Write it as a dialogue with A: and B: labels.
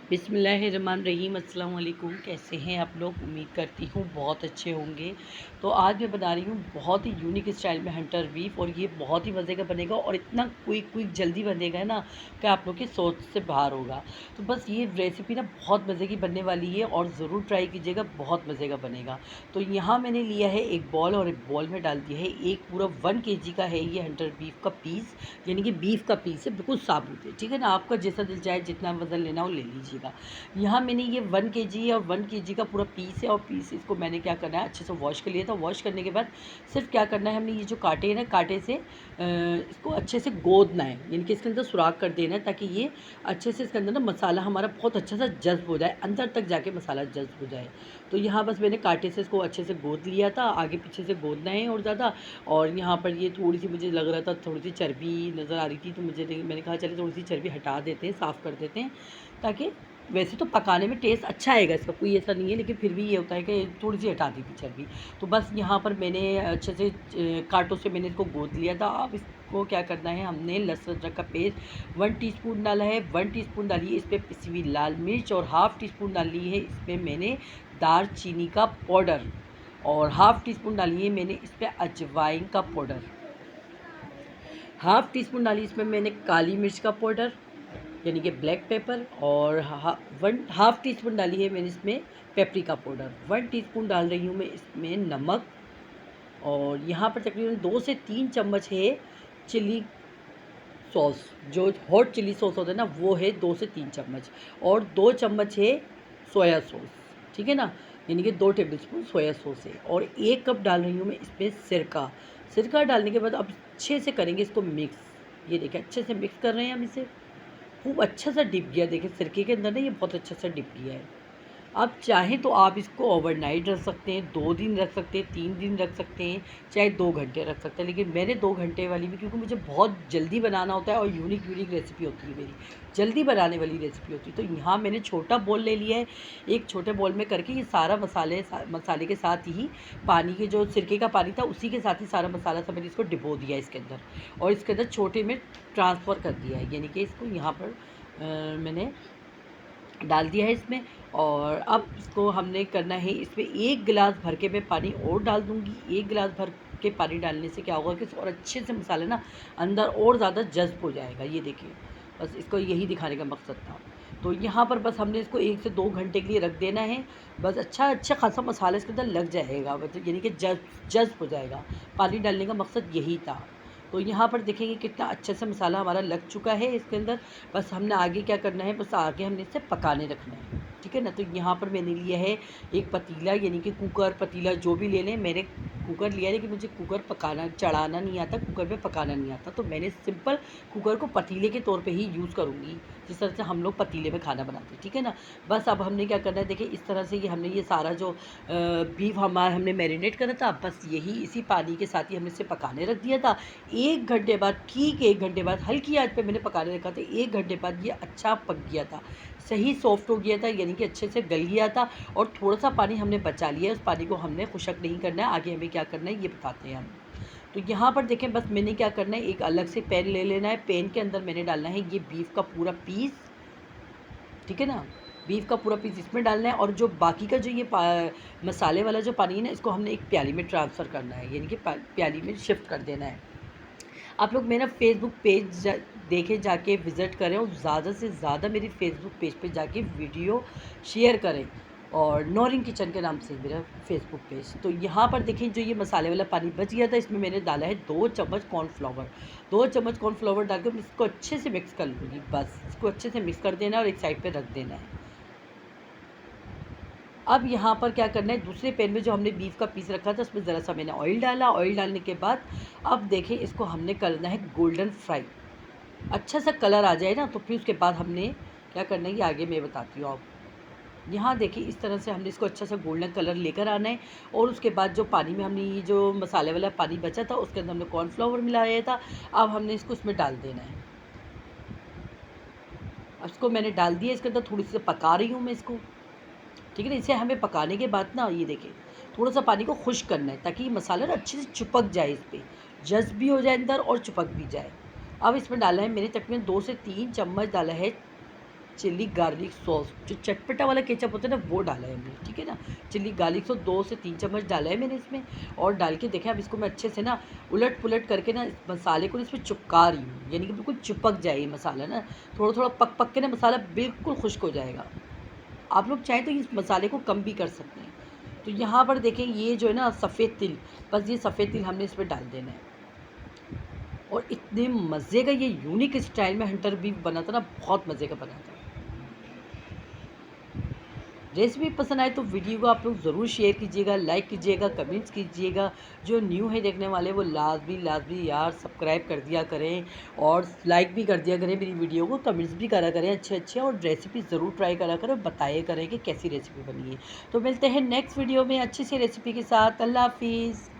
A: बिस्मिल्लाहिर्रहमानिर्रहीम। अस्सलाम वालेकुम। कैसे हैं आप लोग? उम्मीद करती हूँ बहुत अच्छे होंगे। तो आज मैं बना रही हूँ बहुत ही यूनिक स्टाइल में हंटर बीफ, और ये बहुत ही मज़े का बनेगा और इतना क्विक जल्दी बनेगा ना कि आप लोग की सोच से बाहर होगा। तो बस ये रेसिपी ना बहुत मज़े की बनने वाली है और ज़रूर ट्राई कीजिएगा, बहुत मज़े का बनेगा। तो यहाँ मैंने लिया है एक बॉल, और एक बॉल में डाल दिया है एक पूरा 1 केजी का है ये हंटर बीफ का पीस, यानी कि बीफ का पीस है, बिल्कुल साबुत है। ठीक है ना, आपका जैसा दिल चाहे जितना वज़न लेना हो ले लीजिएगा। यहाँ मैंने ये 1 केजी और 1 केजी का पूरा पीस है, और पीस इसको मैंने क्या करना है, अच्छे से वॉश कर लिया था। वॉश करने के बाद सिर्फ क्या करना है, हमने ये जो काटे हैं ना, कांटे से इसको अच्छे से गोदना है, यानी कि इसके अंदर सुराख कर देना है, ताकि ये अच्छे से इसके अंदर ना मसाला हमारा बहुत अच्छा सा जज्ब हो जाए, अंदर तक जाके मसाला जज्ब हो जाए। तो यहाँ बस मैंने कांटे से इसको अच्छे से गोद लिया था, आगे पीछे से गोदना है और ज़्यादा। और यहाँ पर ये थोड़ी सी मुझे लग रहा था, थोड़ी सी चर्बी नज़र आ रही थी, तो मैंने कहा चलिए थोड़ी सी चर्बी हटा देते हैं, साफ़ कर देते हैं, ताकि वैसे तो पकाने में टेस्ट अच्छा आएगा इसका, कोई ऐसा नहीं है, लेकिन फिर भी ये होता है कि थोड़ी सी हटा दी थी चर्बी। तो बस यहाँ पर मैंने अच्छे से कांटों से मैंने इसको गोद लिया था। अब इसको क्या करना है, हमने लहसुन अदरक का पेस्ट 1 टीस्पून डाला है। 1 टीस्पून डाली है इस पर पिसी हुई लाल मिर्च, और हाफ़ टी स्पून डाली है इसमें मैंने दालचीनी का पाउडर, और हाफ़ टी स्पून डाली है मैंने इस पर अजवाइन का पाउडर, हाफ़ टी स्पून डाली इसमें मैंने काली मिर्च का पाउडर, यानी कि ब्लैक पेपर, और हाफ़ टी स्पून डाली है मैंने इसमें पेपरिका पाउडर। 1 टीस्पून डाल रही हूँ मैं इसमें नमक, और यहाँ पर तकरीबन 2 से 3 चम्मच है चिली सॉस, जो हॉट चिली सॉस होता है ना, वो है 2 से 3 चम्मच, और 2 चम्मच है सोया सॉस। ठीक है ना, यानी कि 2 टेबलस्पून सोया सॉस है, और 1 कप डाल रही हूँ मैं इसमें सिरका। सिरका डालने के बाद अब अच्छे से करेंगे इसको मिक्स। ये देखिए अच्छे से मिक्स कर रहे हैं हम इसे, खूब अच्छा सा डिप गया, देखिए सिरके के अंदर ना ये बहुत अच्छा सा डिप गया है। आप चाहें तो आप इसको ओवरनाइट रख सकते हैं, 2 दिन रख सकते हैं, 3 दिन रख सकते हैं, चाहे 2 घंटे रख सकते हैं, लेकिन मैंने 2 घंटे वाली भी, क्योंकि मुझे बहुत जल्दी बनाना होता है और यूनिक रेसिपी होती है मेरी, जल्दी बनाने वाली रेसिपी होती है। तो यहाँ मैंने छोटा बॉल ले लिया है, एक छोटे बॉल में करके ये सारा मसाले के साथ ही पानी के जो सिरके का पानी था उसी के साथ ही सारा मसाला सब मैंने इसको डिबो दिया इसके अंदर, और इसके अंदर छोटे में ट्रांसफ़र कर दिया है, यानी कि इसको यहाँ पर मैंने डाल दिया है इसमें। और अब इसको हमने करना है, इसमें 1 गिलास भर के मैं पानी और डाल दूँगी। 1 गिलास भर के पानी डालने से क्या होगा कि और अच्छे से मसाला ना अंदर और ज़्यादा जज़्ब हो जाएगा। ये देखिए, बस इसको यही दिखाने का मकसद था। तो यहाँ पर बस हमने इसको 1 से 2 घंटे के लिए रख देना है। बस अच्छा खासा मसाला इसके अंदर लग जाएगा, मतलब यानी कि जज़्ब हो जाएगा। पानी डालने का मकसद यही था। तो यहाँ पर देखेंगे कितना अच्छे से मसाला हमारा लग चुका है इसके अंदर। बस हमने आगे क्या करना है, बस आगे हमने इसे पकाने रखना है। ठीक है ना, तो यहाँ पर मैंने लिया है एक पतीला, यानी कि कुकर पतीला जो भी ले लें। मैंने कुकर लिया है, लेकिन मुझे कुकर पकाना चढ़ाना नहीं आता, कुकर पे पकाना नहीं आता, तो मैंने सिंपल कुकर को पतीले के तौर पे ही यूज़ करूँगी, जिस तरह से हम लोग पतीले में खाना बनाते हैं। ठीक है ना, बस अब हमने क्या करना है, देखिए इस तरह से ये हमने ये सारा जो बीफ हमारा हमने मैरिनेट करा था, बस यही इसी पानी के साथ ही हमने इसे पकाने रख दिया था। 1 घंटे बाद, ठीक 1 घंटे बाद हल्की आँच पे मैंने पकाने रखा था। 1 घंटे बाद ये अच्छा पक गया था, सही सॉफ्ट हो गया था, यानी कि अच्छे से गल गया था, और थोड़ा-सा पानी हमने बचा लिया है, उस पानी को हमने खुशक नहीं करना है। आगे हमें क्या करना है ये बताते हैं हम। तो यहाँ पर देखें, बस मैंने क्या करना है, एक अलग से पैन ले लेना है। पैन के अंदर मैंने डालना है ये बीफ का पूरा पीस। ठीक है ना, बीफ का पूरा पीस इसमें डालना है, और जो बाकी का जो ये मसाले वाला जो पानी है ना, इसको हमने एक प्याली में ट्रांसफ़र करना है, यानी कि प्याली में शिफ्ट कर देना है। आप लोग मेरा फ़ेसबुक पेज देखें, जाके विज़िट करें, और ज़्यादा से ज़्यादा मेरी फ़ेसबुक पेज पे जाके वीडियो शेयर करें, और नौरीन किचन के नाम से मेरा फ़ेसबुक पेज। तो यहाँ पर देखें, जो ये मसाले वाला पानी बच गया था, इसमें मैंने डाला है 2 चम्मच कॉर्नफ्लावर। 2 चम्मच कॉर्नफ्लावर डाल के मैं इसको अच्छे से मिक्स कर लूँगी। बस इसको अच्छे से मिक्स कर देना है और एक साइड पे रख देना है। अब यहाँ पर क्या करना है, दूसरे पैन में जो हमने बीफ का पीस रखा था उसमें ज़रा सा मैंने ऑयल डाला। ऑयल डालने के बाद अब देखें, इसको हमने करना है गोल्डन फ्राई। अच्छा सा कलर आ जाए ना, तो फिर उसके बाद हमने क्या करना है ये आगे मैं बताती हूँ आपको। यहाँ देखिए, इस तरह से हमने इसको अच्छा सा गोल्डन कलर लेकर आना है, और उसके बाद जो पानी में हमने ये जो मसाले वाला पानी बचा था उसके अंदर हमने कॉर्नफ्लावर मिलाया था। अब हमने इसको इसमें डाल देना है। अब इसको मैंने डाल दिया, इसके अंदर थोड़ी सी पका रही हूँ मैं इसको। ठीक है ना, इसे हमें पकाने के बाद ना, ये देखिए थोड़ा-सा पानी को खुश्क करना है, ताकि ये मसाला ना अच्छे से चिपक जाए इस पे, जज़्ब भी हो जाए अंदर और चिपक भी जाए। अब इसमें डाला है मैंने तकरीबन 2 से 3 चम्मच डाला है चिल्ली गार्लिक सॉस, जो चटपटा वाला केचप होता है ना वो डाला है हमने, ठीक है ना। चिल्ली गार्लिक सॉस 2 से 3 चम्मच डाला है मैंने इसमें, और डाल के देखें अब इसको मैं अच्छे से ना उलट पुलट करके ना इस मसाले को इसमें चिपका रही हूँ, यानी कि बिल्कुल चिपक जाए ये मसाला ना, थोड़ा थोड़ा पक पक के ना मसाला बिल्कुल खुश्क हो जाएगा। आप लोग चाहें तो इस मसाले को कम भी कर सकते हैं। तो यहाँ पर देखें ये जो है ना सफ़ेद तिल, बस ये सफ़ेद तिल हमने इसमें डाल देना है। और इतने मज़े का ये यूनिक स्टाइल में हंटर बीफ बना था ना, बहुत मज़े का बना था। रेसिपी पसंद आए तो वीडियो को आप लोग ज़रूर शेयर कीजिएगा, लाइक कीजिएगा, कमेंट्स कीजिएगा। जो न्यू है देखने वाले वो लाजमी यार सब्सक्राइब कर दिया करें, और लाइक भी कर दिया करें मेरी वीडियो को, कमेंट्स भी करा करें अच्छे अच्छे, और रेसिपी ज़रूर ट्राई करा करें, बताया करें कि कैसी रेसिपी बनी है। तो मिलते हैं नेक्स्ट वीडियो में अच्छी सी रेसिपी के साथ। अल्लाह हाफिज़।